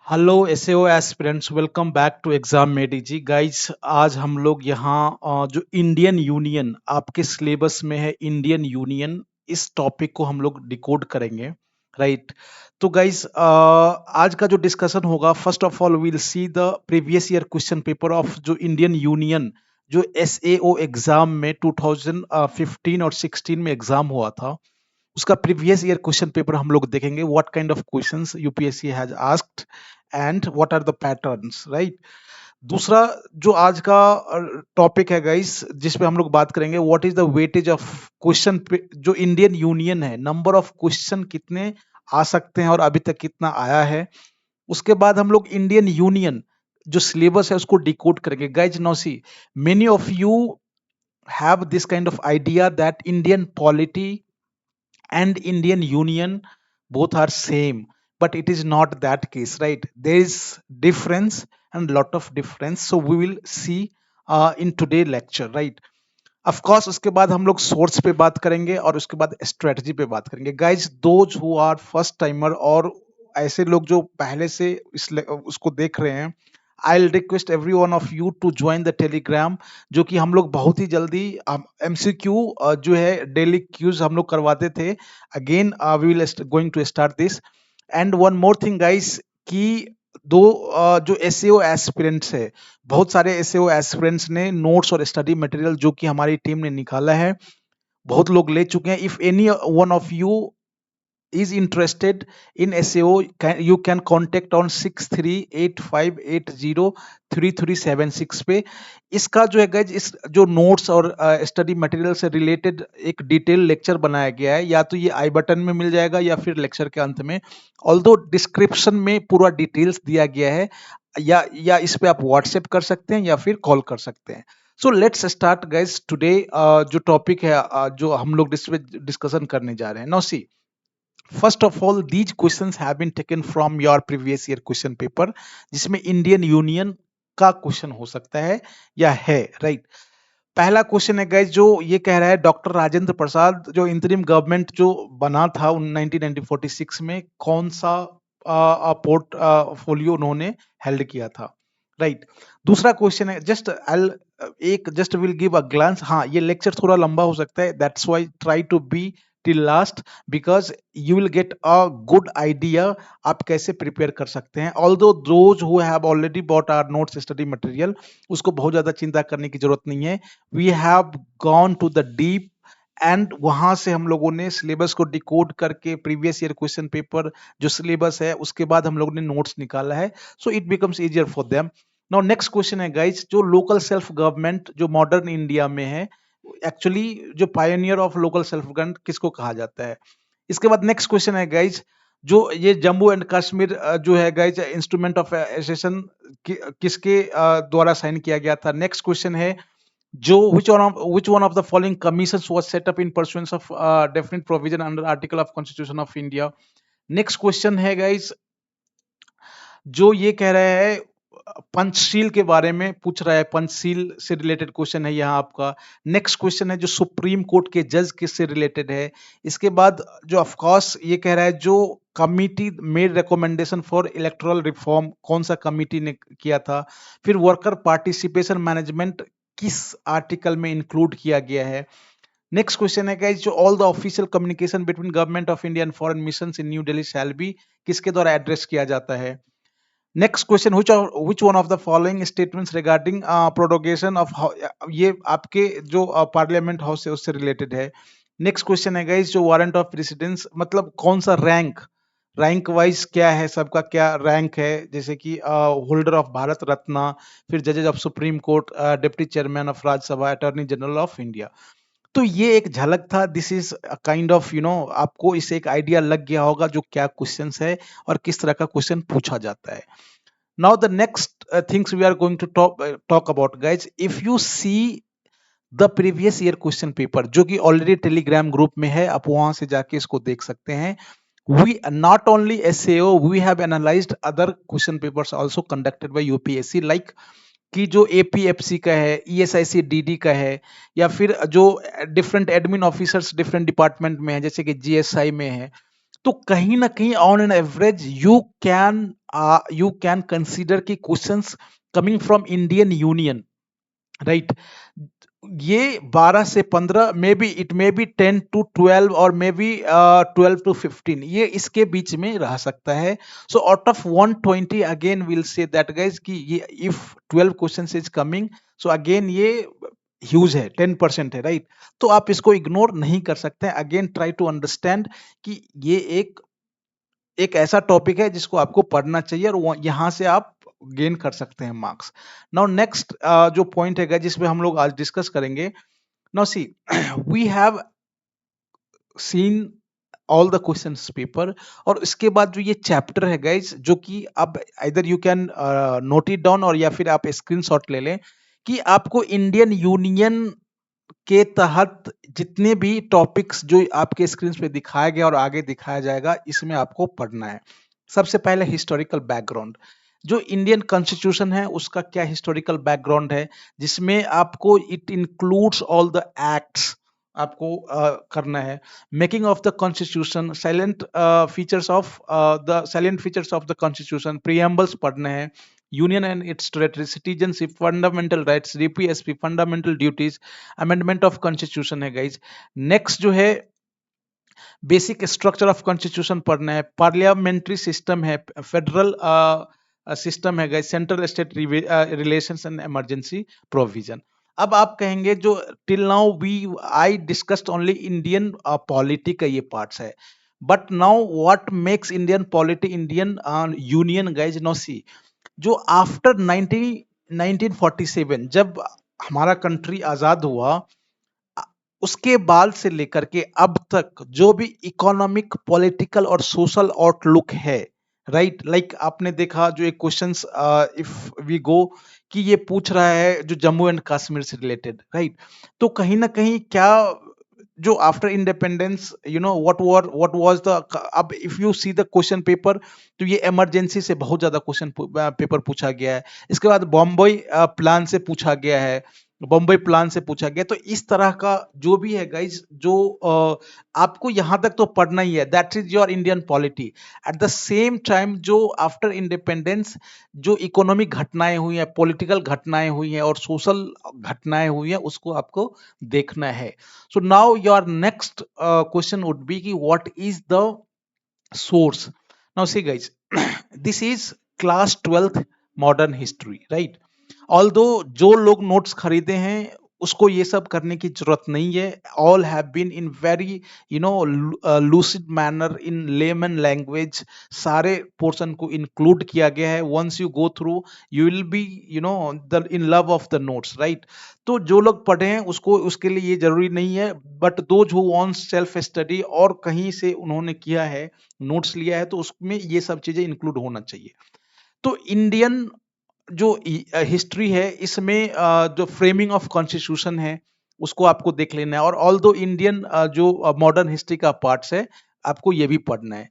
Hello SAO aspirants, welcome back to exam मेडी जी guys. आज हम लोग यहाँ जो इंडियन यूनियन आपके सिलेबस में है, इंडियन यूनियन, इस टॉपिक को हम लोग डिकोड करेंगे। राइट। तो गाइस आज का जो डिस्कशन होगा, first of all we'll see the previous year question paper of जो इंडियन यूनियन, जो एसएओ एग्जाम में 2015 और 16 में एग्जाम हुआ था, उसका प्रीवियस ईयर क्वेश्चन पेपर हम लोग देखेंगे। What kind of questions UPSC has asked and what are the patterns. Right. दूसरा जो आज का टॉपिक है गाइस, जिस पे हम लोग बात करेंगे, what is the weightage of question, जो इंडियन यूनियन है, नंबर ऑफ क्वेश्चन कितने आ सकते हैं और अभी तक कितना आया है। उसके बाद हम लोग इंडियन यूनियन जो सिलेबस है उसको डिकोड करेंगे। Guys no see, many of you have this kind of idea that Indian polity and Indian Union both are same, but it is not that case, right? There is difference and lot of difference. So we will see in today lecture, right? Of course उसके बाद हम लोग source पे बात करेंगे और उसके बाद स्ट्रेटजी पे बात करेंगे। Guys those who are first timer और ऐसे लोग जो पहले से उसको देख रहे हैं, I will request every one of you to join the Telegram, जो कि हम लोग बहुत ही जल्दी एमसीक्यू जो है डेली क्यूज हम लोग करवाते थे। Again we will going to start this. And one more thing guys, कि दो जो एसएओ एस्पिरेंट्स है, बहुत सारे एसएओ एस्पिरेंट्स ने नोट्स और स्टडी मटेरियल जो कि हमारी टीम ने निकाला है, बहुत लोग ले चुके हैं। If any one of you is interested in SEO, you can contact on 6385803376 पे। इसका जो है गाइज, इस जो नोट्स और स्टडी मटेरियल से रिलेटेड एक डिटेल लेक्चर बनाया गया है, या तो ये आई बटन में मिल जाएगा या फिर लेक्चर के अंत में। ऑल्दो डिस्क्रिप्शन में पूरा डिटेल्स दिया गया है, या इस पे आप व्हाट्सएप कर सकते हैं या फिर कॉल कर सकते हैं। So let's start guys today. जो टॉपिक है जो हम लोग डिस्कशन करने जा रहे हैं, now see, first of all these questions have been taken from your previous year question paper, जिसमें इंडियन यूनियन का क्वेश्चन हो सकता है या है। राइट। पहला क्वेश्चन है गाइस, जो ये कह रहा है, डॉक्टर राजेंद्र प्रसाद जो इंतरिम गवर्नमेंट जो बना था 1946 में, कौन सा पोर्टफोलियो उन्होंने हेल्ड किया था। राइट। दूसरा क्वेश्चन है, just will give a glance. हाँ, ये लेक्चर थोड़ा लंबा हो सकता है, that's why try to be till last, because you will get a good idea आप कैसे प्रिपेयर कर सकते हैं। Although those who have already bought our notes study material, उसको बहुत ज्यादा चिंता करने की जरूरत नहीं है। We have gone to the deep, and वहां से हम लोगों ने सिलेबस को डिकोड करके प्रीवियस ईयर क्वेश्चन पेपर जो सिलेबस है उसके बाद हम लोगों ने नोट्स निकाला है, so it becomes easier for them. Now next question है गाइज, जो लोकल सेल्फ गवर्नमेंट जो मॉडर्न इंडिया में है, एक्चुअली जो Pioneer of local self government किसको कहा जाता है। इसके बाद नेक्स्ट क्वेश्चन है गाइज, जो ये जम्मू एंड कश्मीर जो है गाइज इंस्ट्रूमेंट ऑफ एसोसिएशन किसके द्वारा साइन किया गया था। नेक्स्ट क्वेश्चन है, जो which one of the following commissions was set up in pursuance of definite provision under article of constitution of India। Next question है गाइज, जो ये कह रहा है, पंचशील के बारे में पूछ रहा है, पंचशील से रिलेटेड क्वेश्चन है यहाँ आपका। नेक्स्ट क्वेश्चन है, जो सुप्रीम कोर्ट के जज किससे रिलेटेड है। इसके बाद जो ऑफ कोर्स ये कह रहा है, जो committee made recommendation for electoral reform, कौन सा कमिटी ने किया था। फिर वर्कर पार्टिसिपेशन मैनेजमेंट किस आर्टिकल में इंक्लूड किया गया है। नेक्स्ट क्वेश्चन है गाइस, जो all the official communication between government of India and foreign missions in new Delhi shall be, किसके द्वारा एड्रेस किया जाता है। Next question, which one of the following statements regarding prorogation of ये आपके जो पार्लियामेंट हाउस है उससे रिलेटेड है। नेक्स्ट क्वेश्चन है गाइस, जो वारंट ऑफ प्रेसिडेंस मतलब कौन सा रैंक वाइज क्या है, सबका क्या रैंक है, जैसे कि होल्डर ऑफ भारत रत्न, फिर जजेज of supreme court, deputy chairman of Rajya Sabha, attorney general of India. तो ये एक झलक था, दिस इज काइंड ऑफ आपको इससे एक आइडिया लग गया होगा जो क्या क्वेश्चंस है और किस तरह का क्वेश्चन पूछा जाता है। Now the next things we are going to talk about guys, if you see the previous year question paper जो कि ऑलरेडी टेलीग्राम ग्रुप में है, आप वहां से जाके इसको देख सकते हैं। We not only SAO, we have analyzed other question papers also conducted by UPSC, like कि जो APFC का है, ESIC DD का है, या फिर जो different admin officers different department में है, जैसे कि GSI में है। तो कहीं ना कहीं on an average you can you can consider कि questions coming from Indian Union, right? ये 12 से 15, may be it may be 10 to 12 और मे बी 12 to 15, ये इसके बीच में रह सकता है. So out of 120 again will say that guys कि ये if 12 question is coming, so again ये ह्यूज है, 10% है, राइट? तो आप इसको इग्नोर नहीं कर सकते. अगेन ट्राई टू अंडरस्टैंड कि ये एक ऐसा टॉपिक है जिसको आपको पढ़ना चाहिए और यहाँ से आप गेन कर सकते हैं मार्क्स. नाउ नेक्स्ट जो पॉइंट है जिसमें हम लोग आज डिस्कस करेंगे. Now see we have seen all the questions paper, और इसके बाद जो ये चैप्टर है गाइज, जो कि अब इधर you can note it down और या फिर आप स्क्रीनशॉट ले लें कि आपको इंडियन यूनियन के तहत जितने भी टॉपिक्स जो आपके स्क्रीन पे दिखाया गया और आगे दिखाया जाएगा, इसमें आपको पढ़ना है. सबसे पहले हिस्टोरिकल बैकग्राउंड. जो इंडियन कॉन्स्टिट्यूशन है उसका क्या हिस्टोरिकल बैकग्राउंड है, जिसमें आपको it includes all the acts आपको करना है. Making of the constitution, silent features of the constitution, preambles पढ़ने हैं, union and its territory, citizenship, fundamental rights, DPSP, fundamental duties, amendment of constitution है गाइज. नेक्स्ट जो है बेसिक स्ट्रक्चर ऑफ कॉन्स्टिट्यूशन पढ़ना है, पार्लियामेंट्री सिस्टम है, federal system है guys, central state relations and emergency provision. अब आप कहेंगे जो till now I discussed only Indian polity का ये पार्ट्स है, but now what makes Indian polity Indian union guys. No see, जो आफ्टर 1947 जब हमारा कंट्री आजाद हुआ, उसके बाद से लेकर के अब तक जो भी इकोनॉमिक, पॉलिटिकल और सोशल आउटलुक है, राइट? लाइक आपने देखा जो एक क्वेश्चंस इफ वी गो कि ये पूछ रहा है जो जम्मू एंड कश्मीर से रिलेटेड, राइट? तो कहीं ना कहीं क्या जो after independence what was the, अब if you see the question paper, तो ये इमरजेंसी से बहुत ज्यादा क्वेश्चन पेपर पूछा गया है. इसके बाद बॉम्बे प्लान से पूछा गया है, बॉम्बे प्लान से पूछा गया. तो इस तरह का जो भी है गाइज, जो आपको यहां तक तो पढ़ना ही है, that is your Indian polity. At the same time जो आफ्टर इंडिपेंडेंस जो इकोनॉमिक घटनाएं हुई हैं, पॉलिटिकल घटनाएं हुई हैं और सोशल घटनाएं हुई हैं, उसको आपको देखना है. So now your next question would be कि what is the source. Now see guys, this is class 12th modern history, right? Although जो लोग नोट्स खरीदे हैं उसको ये सब करने की जरूरत नहीं है. All have been in very lucid manner in lemon language, सारे पोर्शन को इंक्लूड किया गया है. Once you go through you will be the in love of the notes, right? तो जो लोग पढ़े हैं उसको, उसके लिए ये जरूरी नहीं है, but those who wants self study और कहीं से उन्होंने किया है, नोट्स लिया है, तो उसमें ये सब चीजें इंक्लूड होना चाहिए. तो इंडियन जो हिस्ट्री है इसमें जो फ्रेमिंग ऑफ कॉन्स्टिट्यूशन है उसको आपको देख लेना है, और ऑल दो इंडियन जो मॉडर्न हिस्ट्री का पार्ट्स है आपको ये भी पढ़ना है.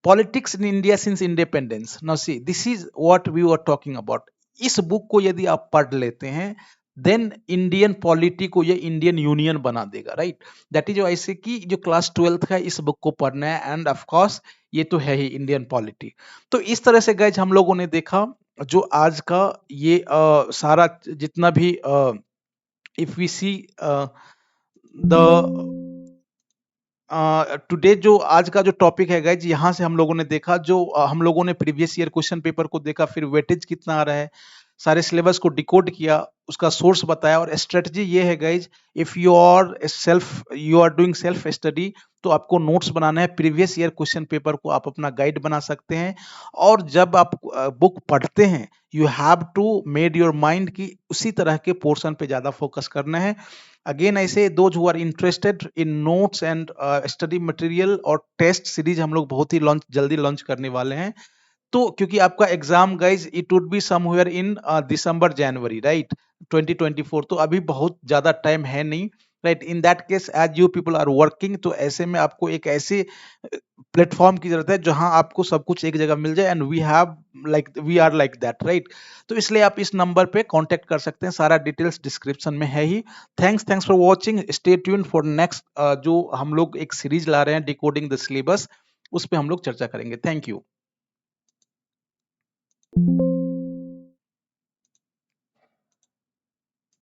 Politics in India since independence. Now see this is what we are talking about. इस बुक को यदि आप पढ़ लेते हैं देन इंडियन पॉलिटी को ये इंडियन यूनियन बना देगा, राइट? दैट इज ऐसे कि जो क्लास 12th का इस बुक को पढ़ना है, एंड ऑफ कोर्स ये तो है ही इंडियन पॉलिटी. तो इस तरह से गाइज हम लोगों ने देखा जो आज का ये सारा जितना भी if we see the today जो आज का जो टॉपिक है गाइज, यहाँ से हम लोगों ने देखा जो हम लोगों ने प्रीवियस ईयर क्वेश्चन पेपर को देखा, फिर वेटेज कितना आ रहा है, सारे सिलेबस को डिकोड किया, उसका सोर्स बताया. और स्ट्रेटजी ये है guys, if you are doing self study तो आपको नोट्स बनाना है. प्रीवियस ईयर क्वेश्चन पेपर को आप अपना गाइड बना सकते हैं, और जब आप बुक पढ़ते हैं you have to made your mind की उसी तरह के पोर्शन पे ज्यादा फोकस करना है. अगेन ऐसे those who are interested in notes and study material और टेस्ट सीरीज हम लोग बहुत ही जल्दी लॉन्च करने वाले हैं. तो क्योंकि आपका exam guys it would be somewhere in December January, right, 2024. तो अभी बहुत ज्यादा टाइम है नहीं, right? In that case as you people are working, तो ऐसे में आपको एक ऐसे प्लेटफॉर्म की जरूरत है जहां आपको सब कुछ एक जगह मिल जाए, and we are like that, right? तो इसलिए आप इस नंबर पे कांटेक्ट कर सकते हैं, सारा डिटेल्स डिस्क्रिप्शन में है ही. Thanks for watching. Stay tuned for next जो हम लोग एक सीरीज ला रहे हैं डिकोडिंग द सिलेबस, उस पर हम लोग चर्चा करेंगे. Thank you.